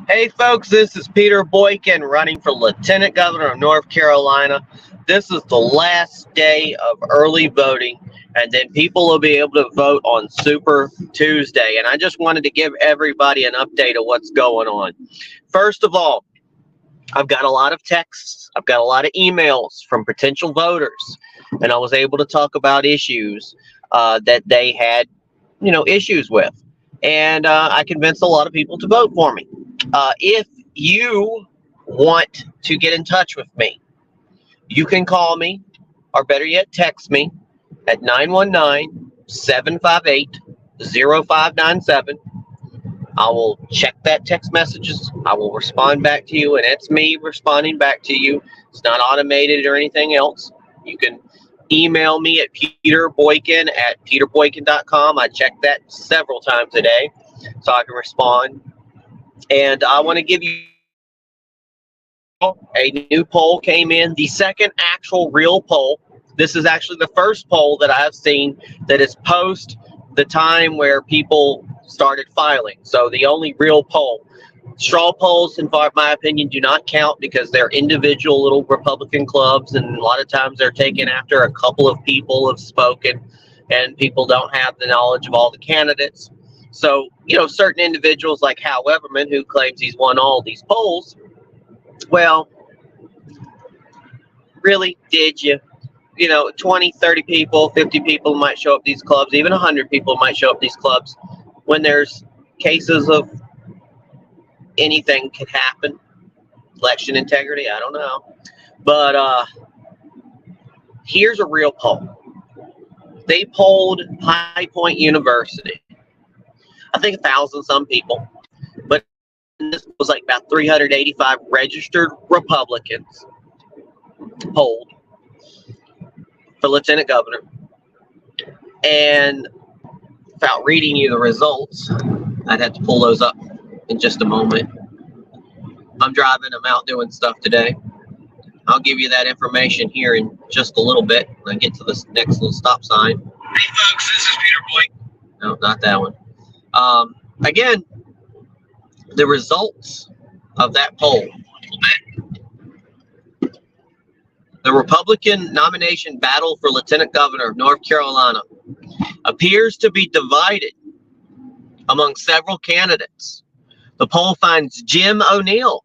Hey folks, this is Peter Boykin running for Lieutenant Governor of North Carolina. This is the last day of early voting, and then people will be able to vote on Super Tuesday. And I just wanted to give everybody an update of what's going on. First of all, I've got a lot of texts, I've got a lot of emails from potential voters, and I was able to talk about issues that they had, issues with. And I convinced a lot of people to vote for me. If you want to get in touch with me, you can call me, or better yet, text me at 919-758-0597. I will check that text messages. I will respond back to you, and it's me responding back to you. It's not automated or anything else. You can email me at peterboykin@peterboykin.com. I check that several times a day so I can respond. And I want to give you a new poll came in, the second actual real poll. This is actually the first poll that I've seen that is post the time where people started filing. So the only real poll. Straw polls, in my opinion, do not count because they're individual little Republican clubs, and a lot of times they're taken after a couple of people have spoken, and people don't have the knowledge of all the candidates. So, certain individuals like Hal Weatherman, who claims he's won all these polls, well, really, did you? 20, 30 people, 50 people might show up these clubs, even 100 people might show up these clubs when there's cases of anything could happen. Election integrity, I don't know. But here's a real poll. They polled High Point University. I think 1,000 some people. But this was like about 385 registered Republicans polled for Lieutenant Governor. And without reading you the results, I'd have to pull those up in just a moment. I'm driving, I'm out doing stuff today. I'll give you that information here in just a little bit when I get to this next little stop sign. Hey folks, this is Peter Boykin. No, not that one. Again, the results of that poll. The Republican nomination battle for Lieutenant Governor of North Carolina appears to be divided among several candidates. The poll finds Jim O'Neill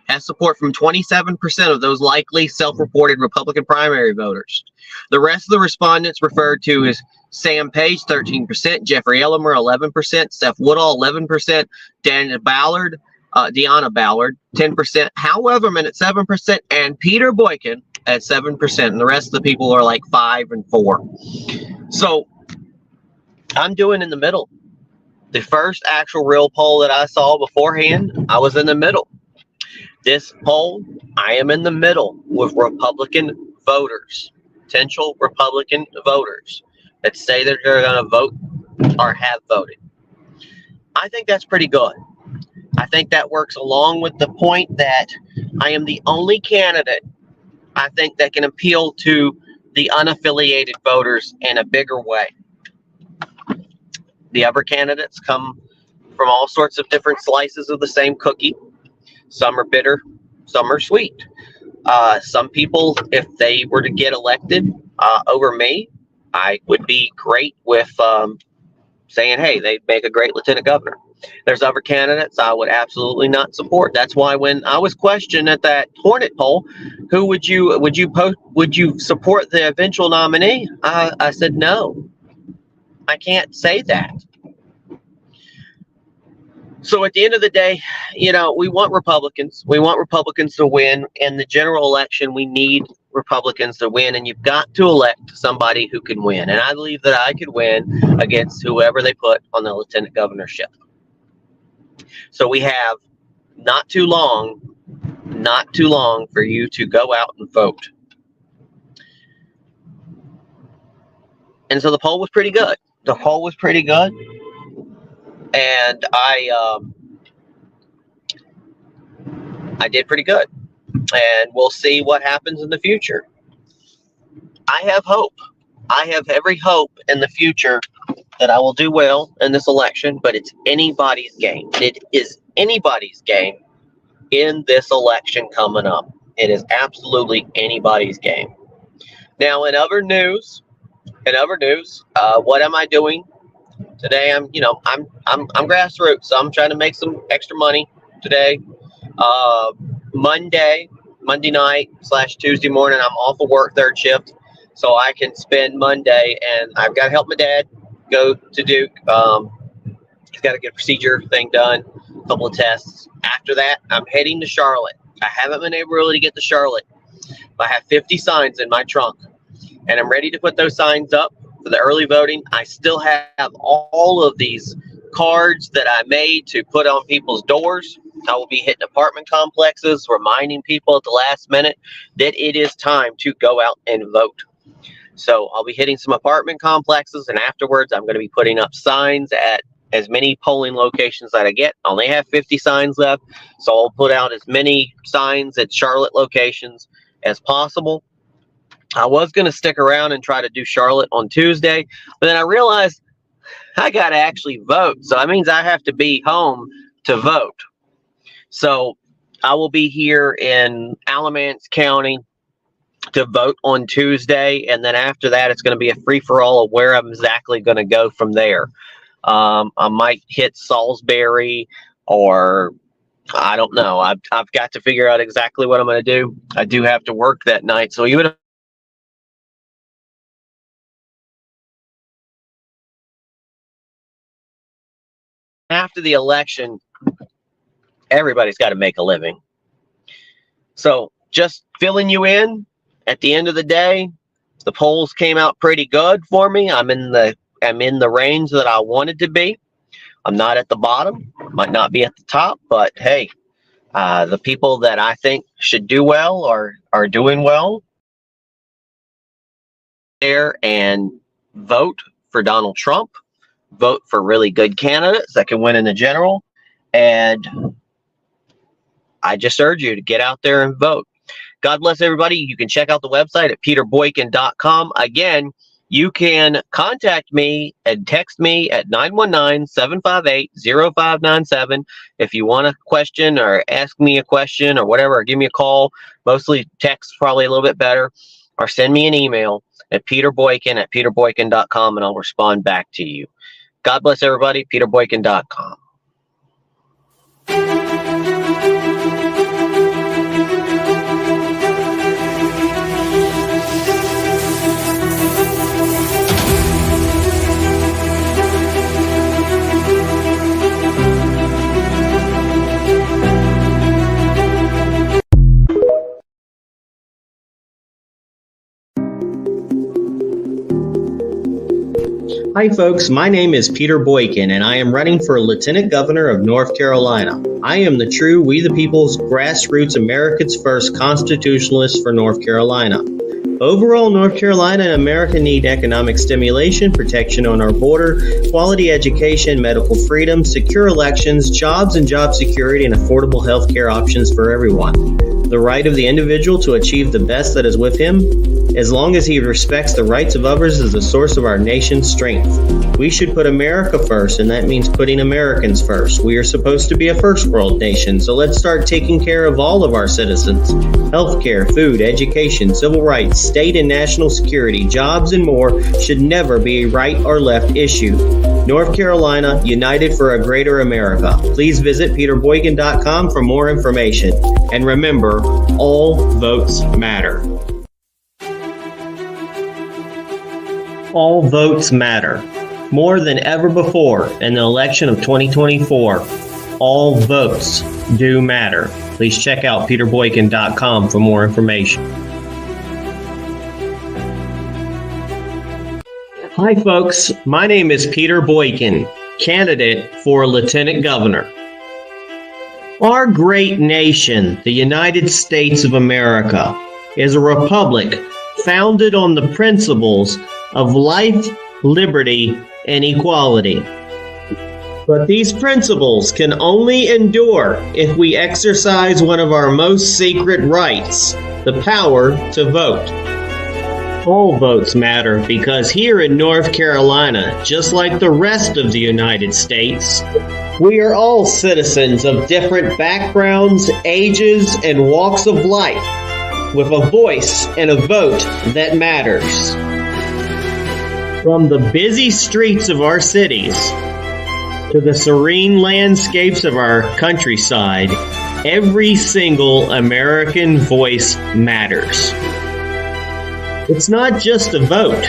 has support from 27% of those likely self-reported Republican primary voters. The rest of the respondents referred to as Sam Page, 13%, Jeffrey Elmore, 11%, Seth Woodall, 11%, Deanna Ballard, 10%, Hal Weatherman at 7%, and Peter Boykin at 7%. And the rest of the people are like 5 and 4. So I'm doing in the middle. The first actual real poll that I saw beforehand, I was in the middle. This poll, I am in the middle with Republican voters, potential Republican voters that say that they're going to vote or have voted. I think that's pretty good. I think that works along with the point that I am the only candidate, I think, that can appeal to the unaffiliated voters in a bigger way. The other candidates come from all sorts of different slices of the same cookie. Some are bitter, some are sweet. Some people, if they were to get elected over me, I would be great with saying, hey, they'd make a great lieutenant governor. There's other candidates I would absolutely not support. That's why when I was questioned at that Hornet poll, who would you support the eventual nominee? I said no. I can't say that. So at the end of the day, we want Republicans. We want Republicans to win. In the general election, we need Republicans to win, and you've got to elect somebody who can win. And I believe that I could win against whoever they put on the lieutenant governorship. So we have not too long for you to go out and vote. And so the poll was pretty good. And I did pretty good, and we'll see what happens in the future. I have hope. I have every hope in the future that I will do well in this election, but it's anybody's game. It is anybody's game in this election coming up. It is absolutely anybody's game. Now, in other news, what am I doing today? I'm grassroots, so I'm trying to make some extra money today. Monday night / Tuesday morning, I'm off of work third shift, so I can spend Monday, and I've got to help my dad go to Duke. He's got to get a procedure thing done, a couple of tests. After that, I'm heading to Charlotte. I haven't been able really to get to Charlotte. I have 50 signs in my trunk, and I'm ready to put those signs up for the early voting. I still have all of these cards that I made to put on people's doors. I will be hitting apartment complexes, reminding people at the last minute that it is time to go out and vote. So I'll be hitting some apartment complexes, and afterwards I'm going to be putting up signs at as many polling locations that I get. I only have 50 signs left, so I'll put out as many signs at Charlotte locations as possible. I was going to stick around and try to do Charlotte on Tuesday, but then I realized I got to actually vote. So that means I have to be home to vote. So I will be here in Alamance County to vote on Tuesday. And then after that, it's going to be a free-for-all of where I'm exactly going to go from there. I might hit Salisbury, or I don't know. I've got to figure out exactly what I'm going to do. I do have to work that night. So even after the election, everybody's got to make a living. So just filling you in, at the end of the day, the polls came out pretty good for me. I'm in the range that I wanted to be. I'm not at the bottom, might not be at the top, but hey, the people that I think should do well are doing well. There and vote for Donald Trump. Vote for really good candidates that can win in the general. And I just urge you to get out there and vote. God bless everybody. You can check out the website at peterboykin.com. Again, you can contact me and text me at 919-758-0597 if you want a question or ask me a question or whatever, or give me a call. Mostly text, probably a little bit better, or send me an email at peterboykin@peterboykin.com, and I'll respond back to you. God bless everybody. peterboykin.com. Hi folks, my name is Peter Boykin and I am running for Lieutenant Governor of North Carolina. I am the true We the People's grassroots America's First constitutionalist for North Carolina. Overall, North Carolina and America need economic stimulation, protection on our border, quality education, medical freedom, secure elections, jobs and job security, and affordable health care options for everyone. The right of the individual to achieve the best that is with him, as long as he respects the rights of others, is the source of our nation's strength. We should put America first, and that means putting Americans first. We are supposed to be a first world nation, so let's start taking care of all of our citizens. Healthcare, food, education, civil rights, state and national security, jobs, and more should never be a right or left issue. North Carolina, united for a greater America. Please visit peterboykin.com for more information. And remember, all votes matter. All votes matter. More than ever before in the election of 2024, all votes do matter. Please check out peterboykin.com for more information. Hi folks, my name is Peter Boykin, candidate for Lieutenant Governor. Our great nation, the United States of America, is a republic founded on the principles of life, liberty, and equality. But these principles can only endure if we exercise one of our most sacred rights, the power to vote. All votes matter because here in North Carolina, just like the rest of the United States, we are all citizens of different backgrounds, ages, and walks of life, with a voice and a vote that matters. From the busy streets of our cities to the serene landscapes of our countryside, every single American voice matters. It's not just a vote.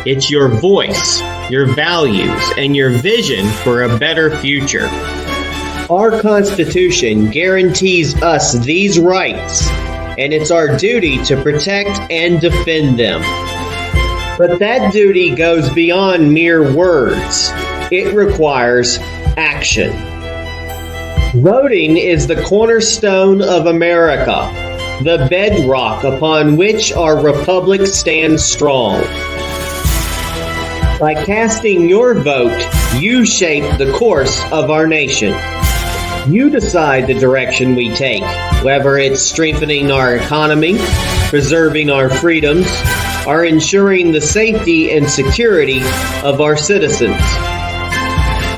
It's your voice, your values, and your vision for a better future. Our Constitution guarantees us these rights, and it's our duty to protect and defend them. But that duty goes beyond mere words. It requires action. Voting is the cornerstone of America, the bedrock upon which our republic stands strong. By casting your vote, you shape the course of our nation. You decide the direction we take, whether it's strengthening our economy, preserving our freedoms, or ensuring the safety and security of our citizens.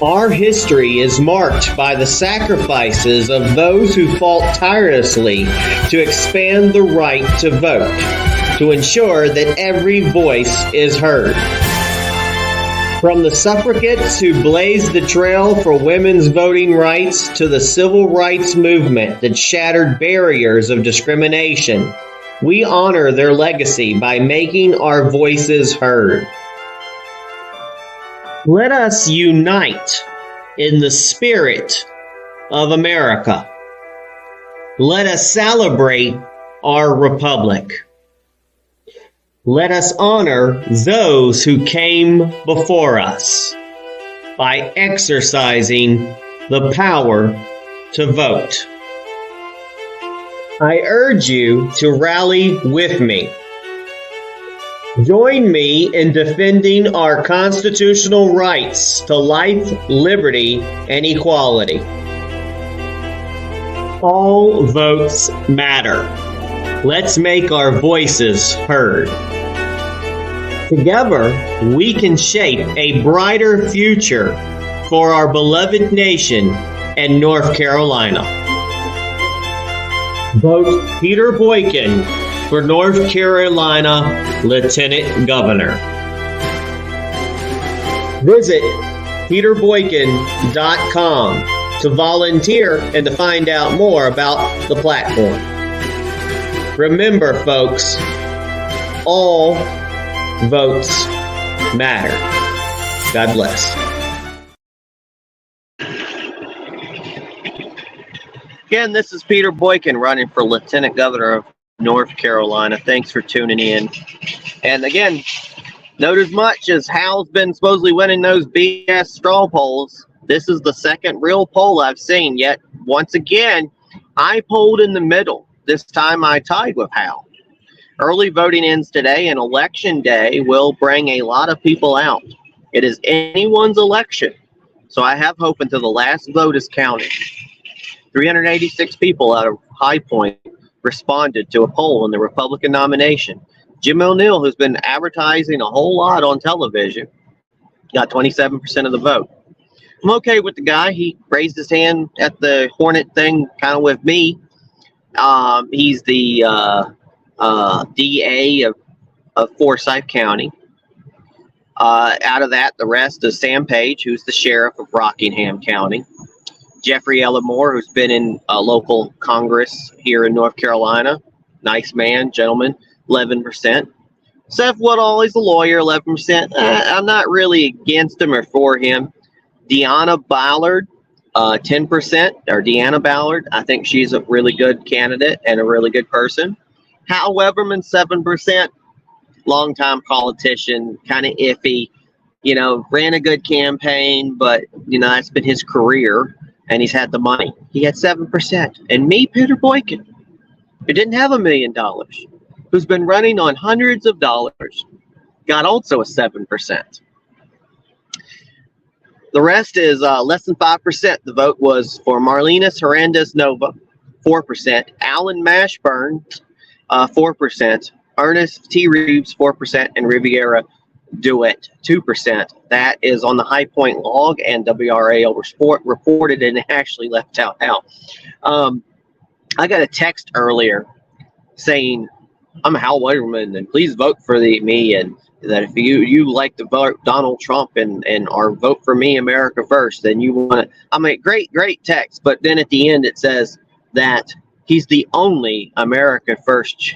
Our history is marked by the sacrifices of those who fought tirelessly to expand the right to vote, to ensure that every voice is heard. From the suffragettes who blazed the trail for women's voting rights to the civil rights movement that shattered barriers of discrimination, we honor their legacy by making our voices heard. Let us unite in the spirit of America. Let us celebrate our republic. Let us honor those who came before us by exercising the power to vote. I urge you to rally with me. Join me in defending our constitutional rights to life, liberty, and equality. All votes matter. Let's make our voices heard. Together, we can shape a brighter future for our beloved nation and North Carolina. Vote Peter Boykin for North Carolina Lieutenant Governor. Visit peterboykin.com to volunteer and to find out more about the platform. Remember, folks, all votes matter. God bless. Again, this is Peter Boykin running for Lieutenant Governor of North Carolina. Thanks for tuning in. And again, note as much as Hal's been supposedly winning those BS straw polls, this is the second real poll I've seen. Yet, once again, I polled in the middle. This time I tied with Hal. Early voting ends today, and election day will bring a lot of people out. It is anyone's election, so I have hope until the last vote is counted. 386 people out of High Point responded to a poll in the Republican nomination. Jim O'Neill, who's been advertising a whole lot on television, got 27% of the vote. I'm okay with the guy. He raised his hand at the Hornet thing kind of with me. He's the DA of Forsyth County. Out of that, the rest is Sam Page, who's the sheriff of Rockingham County. Jeffrey Elmore, who's been in local Congress here in North Carolina. Nice man, gentleman, 11%. Seth Woodall, he's a lawyer, 11%. I'm not really against him or for him. Deanna Ballard, 10%, or Deanna Ballard. I think she's a really good candidate and a really good person. Hal Weatherman, 7%. Longtime politician, kind of iffy. You know, ran a good campaign, but, you know, that's been his career. And he's had the money. He had 7%. And me, Peter Boykin, who didn't have $1 million, who's been running on hundreds of dollars, got also a 7%. The rest is less than 5%. The vote was for Marlenis, Hernandez, Novoa, 4%. Alan Mashburn, 4%. Ernest T. Reeves 4% and Rivera Douthit 2%. That is on the High Point log, and WRAL reported and actually left out how. I got a text earlier saying, I'm Hal Weatherman, and please vote for me, and that if you like to vote Donald Trump and or vote for me, America First, then you want to. I mean, great text, but then at the end it says that he's the only America First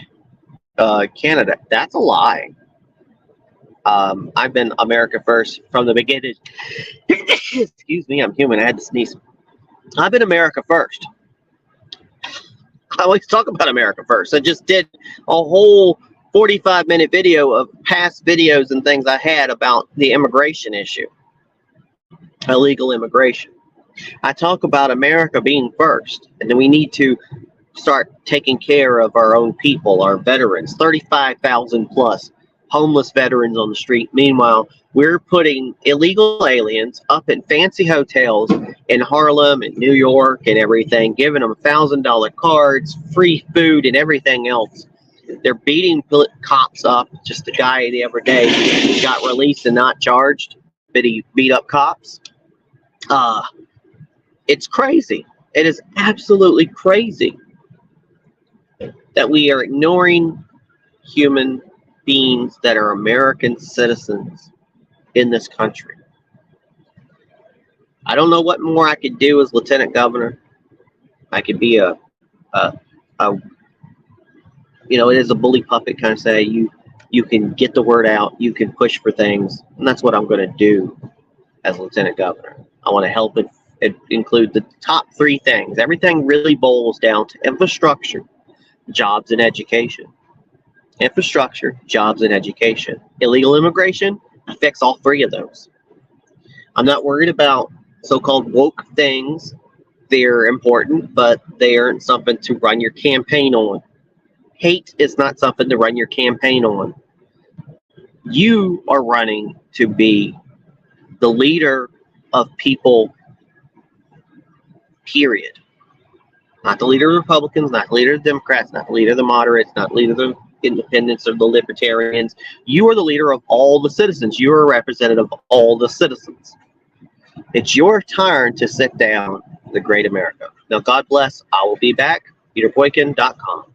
candidate. That's a lie. I've been America First from the beginning. Excuse me, I'm human. I had to sneeze. I've been America First. I always talk about America First. I just did a whole 45-minute video of past videos and things I had about the immigration issue, illegal immigration. I talk about America being first, and then we need to start taking care of our own people, our veterans, 35,000 plus homeless veterans on the street. Meanwhile, we're putting illegal aliens up in fancy hotels in Harlem and New York and everything, giving them $1,000 cards, free food, and everything else. They're beating cops up. Just the guy the other day got released and not charged, but he beat up cops. It's crazy. It is absolutely crazy that we are ignoring human beings that are American citizens in this country. I don't know what more I could do as lieutenant governor. I could be it is a bully puppet kind of say, you can get the word out, you can push for things, and that's what I'm going to do as lieutenant governor. I want to help it include the top three things. Everything really boils down to infrastructure, jobs, and education. Infrastructure, jobs, and education. Illegal immigration, fix all three of those. I'm not worried about so-called woke things. They're important, but they aren't something to run your campaign on. Hate is not something to run your campaign on. You are running to be the leader of people, period. Not the leader of the Republicans, not the leader of the Democrats, not the leader of the moderates, not the leader of the independents or the libertarians. You are the leader of all the citizens. You are a representative of all the citizens. It's your turn to sit down the great America. Now, God bless. I will be back. PeterBoykin.com.